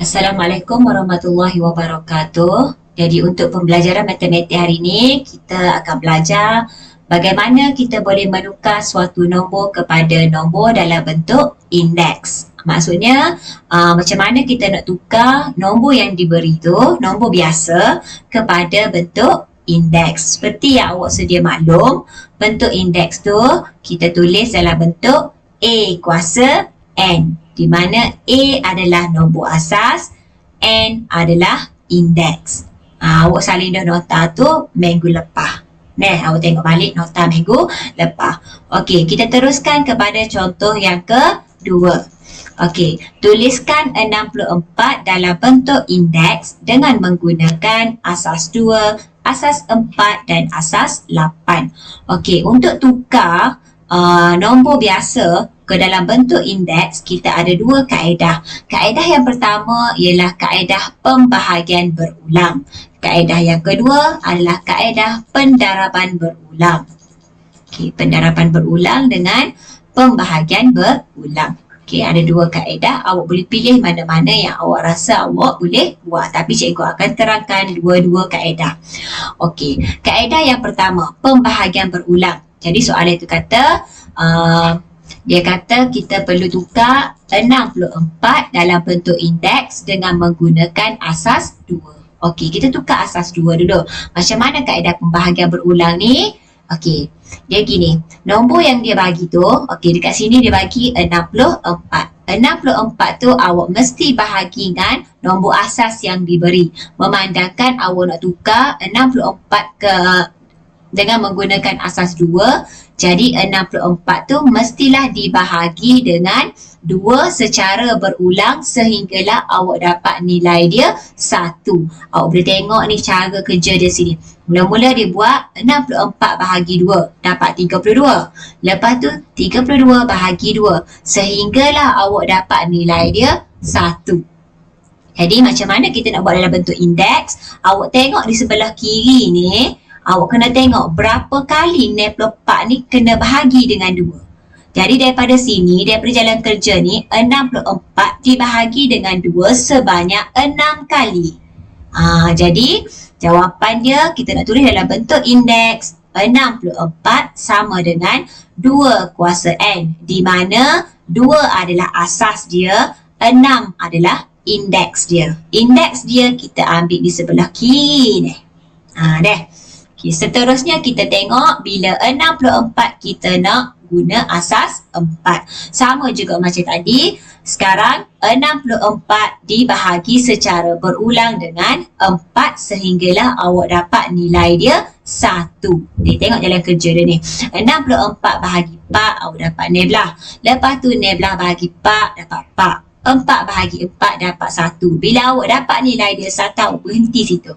Assalamualaikum warahmatullahi wabarakatuh. Jadi untuk pembelajaran matematik hari ini, kita akan belajar bagaimana kita boleh menukar suatu nombor kepada nombor dalam bentuk indeks. Maksudnya, macam mana kita nak tukar nombor yang diberi tu, nombor biasa, kepada bentuk indeks. Seperti yang awak sedia maklum, bentuk indeks tu kita tulis dalam bentuk A kuasa N, di mana A adalah nombor asas, N adalah indeks. Awak salin dah nota tu minggu lepas. Awak tengok balik nota minggu lepas. Okey, kita teruskan kepada contoh yang kedua. Okey, tuliskan 64 dalam bentuk indeks dengan menggunakan asas 2, asas 4 dan asas 8. Okey, untuk tukar nombor biasa ke dalam bentuk indeks, kita ada dua kaedah. Kaedah yang pertama ialah kaedah pembahagian berulang. Kaedah yang kedua adalah kaedah pendaraban berulang. Okey, pendaraban berulang dengan pembahagian berulang. Okey, ada dua kaedah. Awak boleh pilih mana-mana yang awak rasa awak boleh buat. Tapi cikgu akan terangkan dua-dua kaedah. Okey, kaedah yang pertama, pembahagian berulang. Jadi soalan itu kata, dia kata kita perlu tukar 64 dalam bentuk indeks dengan menggunakan asas 2. Okey, kita tukar asas 2 dulu. Macam mana kaedah pembahagian berulang ni? Okey, dia gini. Nombor yang dia bagi tu, okey, dekat sini dia bagi 64. 64 tu awak mesti bahagi dengan nombor asas yang diberi. Memandangkan awak nak tukar 64 dengan menggunakan asas 2, jadi 64 tu mestilah dibahagi dengan 2 secara berulang sehinggalah awak dapat nilai dia 1. Awak boleh tengok ni cara kerja dia sini. Mula-mula dia buat 64 bahagi 2, dapat 32. Lepas tu 32 bahagi 2, sehinggalah awak dapat nilai dia 1. Jadi macam mana kita nak buat dalam bentuk indeks? Awak tengok di sebelah kiri ni, awak kena tengok berapa kali 64 ni kena bahagi dengan 2. Jadi daripada sini, daripada jalan kerja ni, 64 dibahagi dengan 2 sebanyak 6 kali. Jadi jawapan dia kita nak tulis dalam bentuk indeks. 64 sama dengan 2 kuasa N, di mana 2 adalah asas dia, 6 adalah indeks dia. Indeks dia kita ambil di sebelah kiri ni. Okay, seterusnya kita tengok bila 64 kita nak guna asas 4. Sama juga macam tadi. Sekarang 64 dibahagi secara berulang dengan 4 sehinggalah awak dapat nilai dia 1. Tengok jalan kerja dia ni. 64 bahagi 4 awak dapat 12. Lepas tu 12 bahagi 4 dapat 4. 4 bahagi 4 dapat 1. Bila awak dapat nilai dia 1, awak berhenti situ.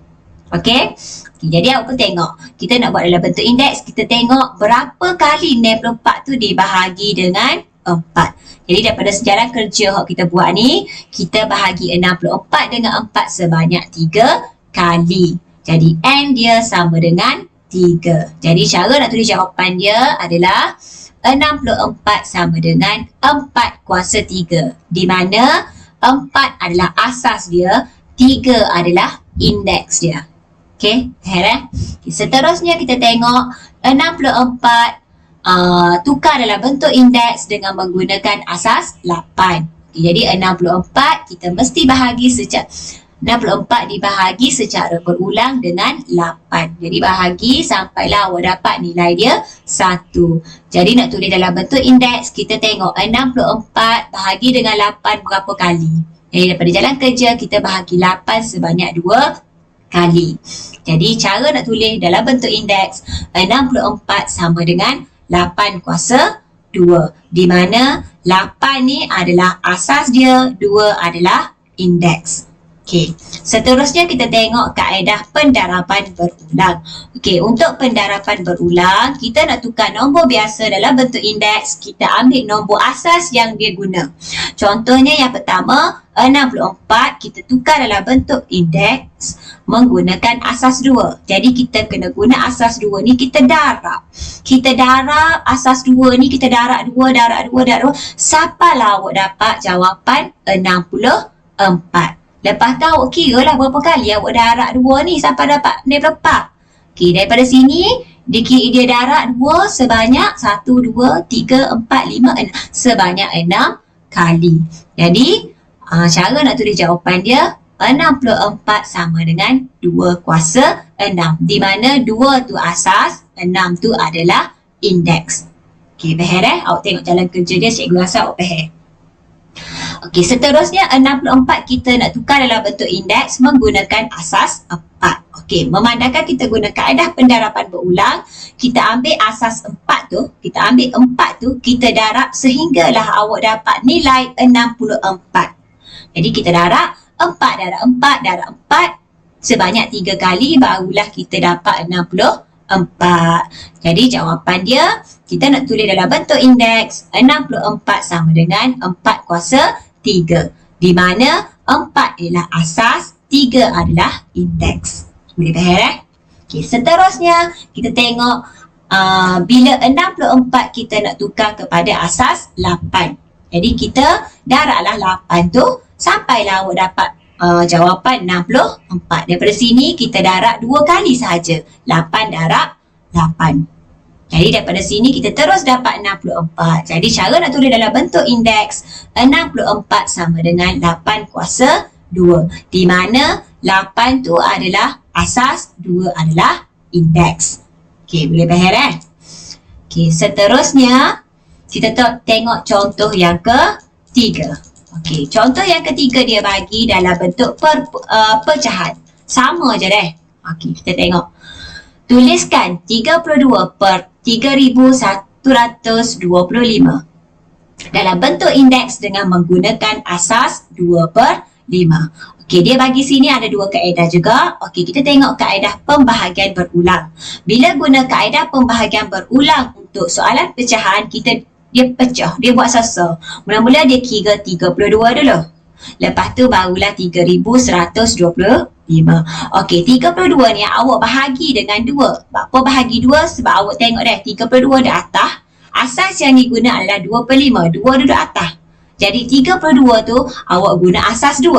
Okey, jadi awak pun tengok. Kita nak buat dalam bentuk indeks, kita tengok berapa kali 64 tu dibahagi dengan 4. Jadi daripada sejalan kerja yang kita buat ni, kita bahagi 64 dengan 4 sebanyak 3 kali. Jadi N dia sama dengan 3. Jadi cara nak tulis jawapan dia adalah 64 sama dengan 4 kuasa 3. Di mana 4 adalah asas dia, 3 adalah indeks dia. Okey, seterusnya kita tengok 64 tukar dalam bentuk indeks dengan menggunakan asas 8. Jadi 64 kita mesti bahagi 64 dibahagi secara berulang dengan 8. Jadi bahagi sampailah awak dapat nilai dia 1. Jadi nak tulis dalam bentuk indeks, kita tengok 64 bahagi dengan 8 berapa kali. Jadi daripada jalan kerja kita bahagi 8 sebanyak 2 kali. Jadi cara nak tulis dalam bentuk indeks 64 sama dengan 8 kuasa 2. Di mana 8 ni adalah asas dia, 2 adalah indeks. Okey, seterusnya kita tengok kaedah pendaraban berulang. Okey, untuk pendaraban berulang, kita nak tukar nombor biasa dalam bentuk indeks, kita ambil nombor asas yang dia guna. Contohnya yang pertama, 64 kita tukar dalam bentuk indeks menggunakan asas 2. Jadi kita kena guna asas 2 ni, kita darab. Kita darab asas 2 ni, kita darab 2, darab 2, darab 2. Sampailah awak dapat jawapan 64. Lepas tu awak kira lah berapa kali awak darab 2 ni sampai dapat daripada 4. Okey, daripada sini dia darab 2 sebanyak 1, 2, 3, 4, 5, 6. Sebanyak 6 kali. Jadi, cara nak tulis jawapan dia 64 sama dengan 2 kuasa 6. Di mana 2 tu asas, 6 tu adalah indeks. Okey, faham Awak tengok jalan kerja dia, cikgu rasa awak faham. Okey, seterusnya 64 kita nak tukar dalam bentuk indeks menggunakan asas 4. Okey, memandangkan kita guna kaedah pendaraban berulang, kita ambil asas 4 tu, kita darab sehinggalah awak dapat nilai 64. Jadi kita darab 4 darab 4 darab 4 sebanyak 3 kali barulah kita dapat 64. Jadi jawapan dia kita nak tulis dalam bentuk indeks 64 sama dengan 4 kuasa 3. Di mana 4 adalah asas, 3 adalah indeks. Boleh faham Okey, seterusnya kita tengok bila 64 kita nak tukar kepada asas 8. Jadi kita darablah 8 tu sampailah awak dapat jawapan 64. Daripada sini kita darab 2 kali sahaja. 8 darab 8. Jadi daripada sini kita terus dapat 64. Jadi cara nak tulis dalam bentuk indeks 64 sama dengan 8 kuasa 2. Di mana 8 tu adalah asas, 2 adalah indeks. Okey, boleh faham Okey, seterusnya kita tengok contoh yang ketiga. Okey, contoh yang ketiga dia bagi dalam bentuk pecahan. Sama je deh. Okey, kita tengok. Tuliskan 32 per 3125 dalam bentuk indeks dengan menggunakan asas 2 per 5. Okey, dia bagi sini ada 2 kaedah juga. Okey, kita tengok kaedah pembahagian berulang. Bila guna kaedah pembahagian berulang untuk soalan pecahan, dia pecah, dia buat sasa. Mula-mula dia kira 32 dulu. Lepas tu barulah 3125. Okey, 32 ni awak bahagi dengan 2. Apa bahagi 2? Sebab awak tengok dah 32 di atas. Asas yang diguna adalah 2 per 5. 2 duduk atas. Jadi 32 tu awak guna asas 2.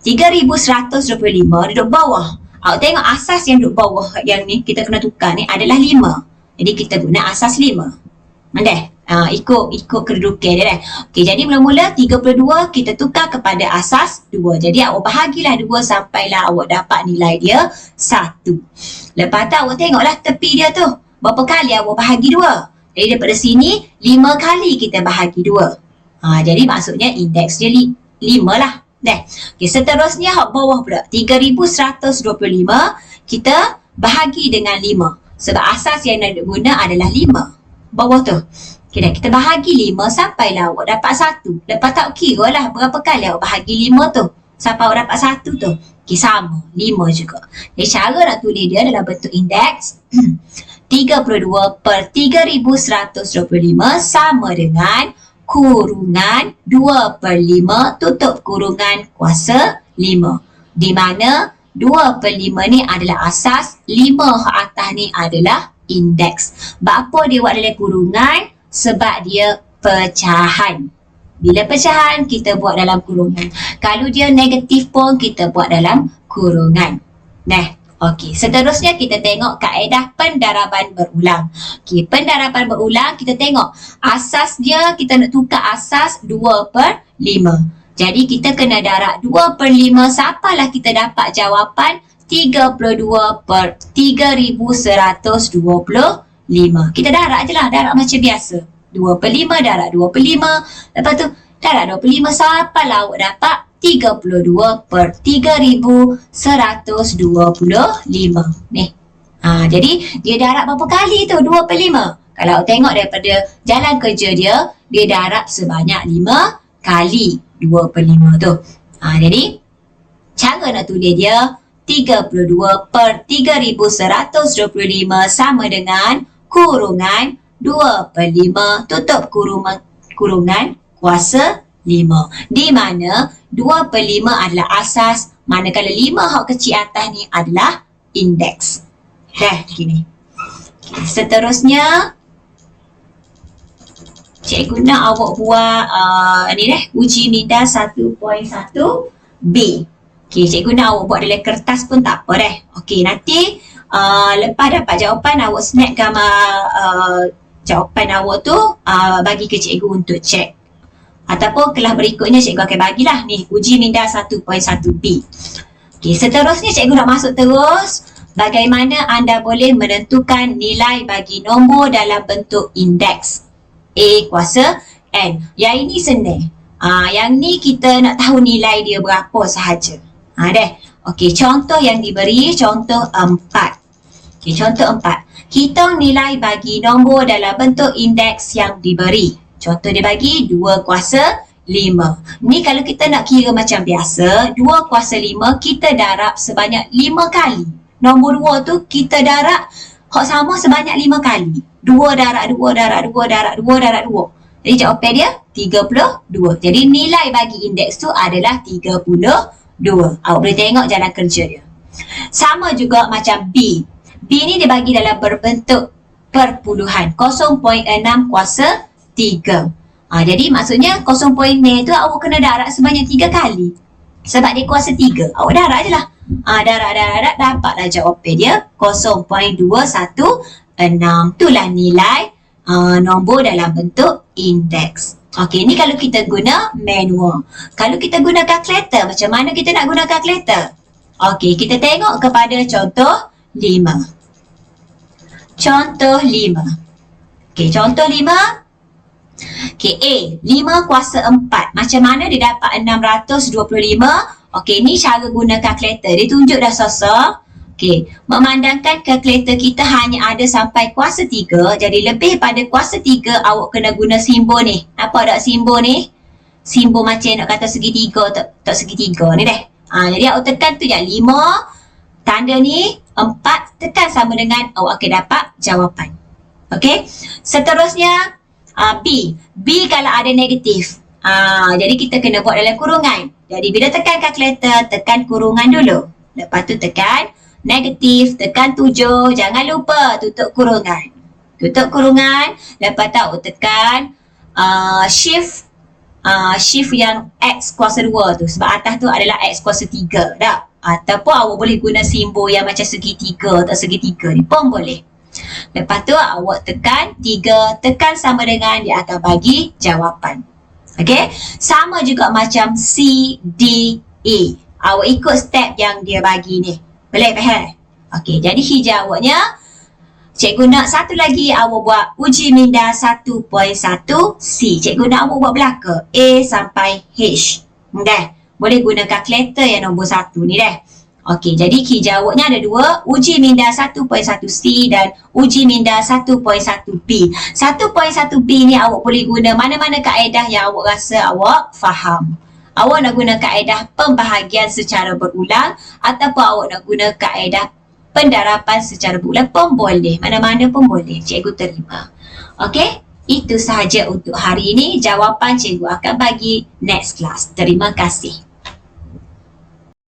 3125 duduk bawah. Awak tengok asas yang duduk bawah yang ni kita kena tukar ni adalah 5. Jadi kita guna asas 5. Mandai? Ikut kedudukan dia dah. Okey, jadi mula-mula 32 kita tukar kepada asas 2. Jadi awak bahagilah 2 sampailah awak dapat nilai dia 1. Lepas tu awak tengoklah tepi dia tu. Berapa kali awak bahagi 2? Jadi daripada sini 5 kali kita bahagi 2. Jadi maksudnya indeks dia 5 lah. Okey, seterusnya hak bawah pula 3125 kita bahagi dengan 5. Sebab asas yang nak guna adalah 5. Bawah tu. Okay, kita bahagi 5 sampailah awak dapat 1. Lepas tak kira lah berapa kali awak bahagi 5 tu sampai awak dapat 1 tu. Okay, sama. 5 juga. Jadi cara nak tulis dia dalam bentuk indeks 32 per 3125 sama dengan kurungan 2 per 5 tutup kurungan kuasa 5. Di mana 2 per 5 ni adalah asas, 5 hak atas ni adalah indeks. Apa dia buat dalam kurungan? Sebab dia pecahan. Bila pecahan, kita buat dalam kurungan. Kalau dia negatif pun, kita buat dalam kurungan. Okey, seterusnya kita tengok kaedah pendaraban berulang. Okey, pendaraban berulang kita tengok asas dia, kita nak tukar asas 2 per 5. Jadi kita kena darab 2 per 5 sampailah kita dapat jawapan 32 per 3125. Kita darab je lah, darab macam biasa. 2 per 5 darab 2 per 5. Lepas tu darab 2 per 5 sampailah awak dapat 32 per 3125. Jadi dia darab berapa kali tu? 2 per 5. Kalau awak tengok daripada jalan kerja dia, dia darab sebanyak 5 kali 2 per 5 tu. Jadi cara nak tulis dia 32 per 3125 sama dengan kurungan 2 per 5 tutup kurungan kuasa 5. Di mana 2 per 5 adalah asas, manakala 5 hak kecil atas ni adalah indeks. Gini. Seterusnya cikgu nak awak buat uji minda 1.1 B. Okey, cikgu nak awak buat dalam kertas pun tak apa deh. Okey, nanti lepas dapat jawapan, awak snap gambar jawapan awak tu bagi ke cikgu untuk cek. Ataupun kelas berikutnya cikgu akan bagilah ni uji minda 1.1B. Okey, seterusnya cikgu nak masuk terus bagaimana anda boleh menentukan nilai bagi nombor dalam bentuk indeks A kuasa N. Yang ini senang. Yang ni kita nak tahu nilai dia berapa sahaja. Deh. Okey, contoh yang diberi, contoh 4. Okey, contoh 4. Hitung nilai bagi nombor dalam bentuk indeks yang diberi. Contoh dia bagi 2 kuasa 5. Ni kalau kita nak kira macam biasa, 2 kuasa 5 kita darab sebanyak 5 kali. Nombor 2 tu kita darab hak sama sebanyak 5 kali. 2 darab 2 darab 2 darab 2 darab 2. Jadi jawapan dia 32. Jadi nilai bagi indeks tu adalah 32. Awak boleh tengok jalan kerja dia. Sama juga macam B. B ni dia bagi dalam berbentuk perpuluhan. 0.6 kuasa 3. Jadi maksudnya 0.9 tu awak kena darab sebanyak 3 kali. Sebab dia kuasa 3. Awak darab je lah. Darab dapatlah jawapan dia 0.216. Itulah nilai nombor dalam bentuk indeks. Okey, ni kalau kita guna manual. Kalau kita guna kalkulator, macam mana kita nak guna kalkulator? Okey, kita tengok kepada contoh 5. Contoh 5. Okey, contoh 5. Okey, A. 5 kuasa 4. Macam mana dia dapat 625? Okey, ni cara guna kalkulator. Dia tunjuk dah sosok. Okey, memandangkan kalkulator kita hanya ada sampai kuasa 3. Jadi lebih pada kuasa 3, awak kena guna simbol ni. Nampak tak simbol ni? Simbol macam nak kata segitiga, tak segitiga ni deh. Jadi awak tekan tu je 5. Tanda ni 4. Tekan sama dengan awak akan dapat jawapan. Okey, seterusnya B. B kalau ada negatif. Jadi kita kena buat dalam kurungan. Jadi bila tekan kalkulator, tekan kurungan dulu. Lepas tu tekan negatif, tekan 7. Jangan lupa tutup kurungan. Tutup kurungan. Lepas tu awak tekan shift. Shift yang X kuasa 2 tu. Sebab atas tu adalah X kuasa 3. Tak? Ataupun awak boleh guna simbol yang macam segitiga atau segitiga ni pun boleh. Lepas tu awak tekan 3. Tekan sama dengan dia akan bagi jawapan. Okey. Sama juga macam C, D, E. Awak ikut step yang dia bagi ni. Boleh faham? Okey, jadi hijau awaknya. Cikgu nak satu lagi awak buat uji minda 1.1C. Cikgu nak awak buat belaka A sampai H. Dah. Boleh guna kalkulator yang nombor 1 ni dah. Okey, jadi hijau awaknya ada 2. Uji minda 1.1C dan uji minda 1.1B. 1.1B ni awak boleh guna mana-mana kaedah yang awak rasa awak faham. Awak nak guna kaedah pembahagian secara berulang ataupun awak nak guna kaedah pendarapan secara berulang pun boleh. Mana-mana pun boleh. Cikgu terima. Okey, itu sahaja untuk hari ini. Jawapan cikgu akan bagi next class. Terima kasih.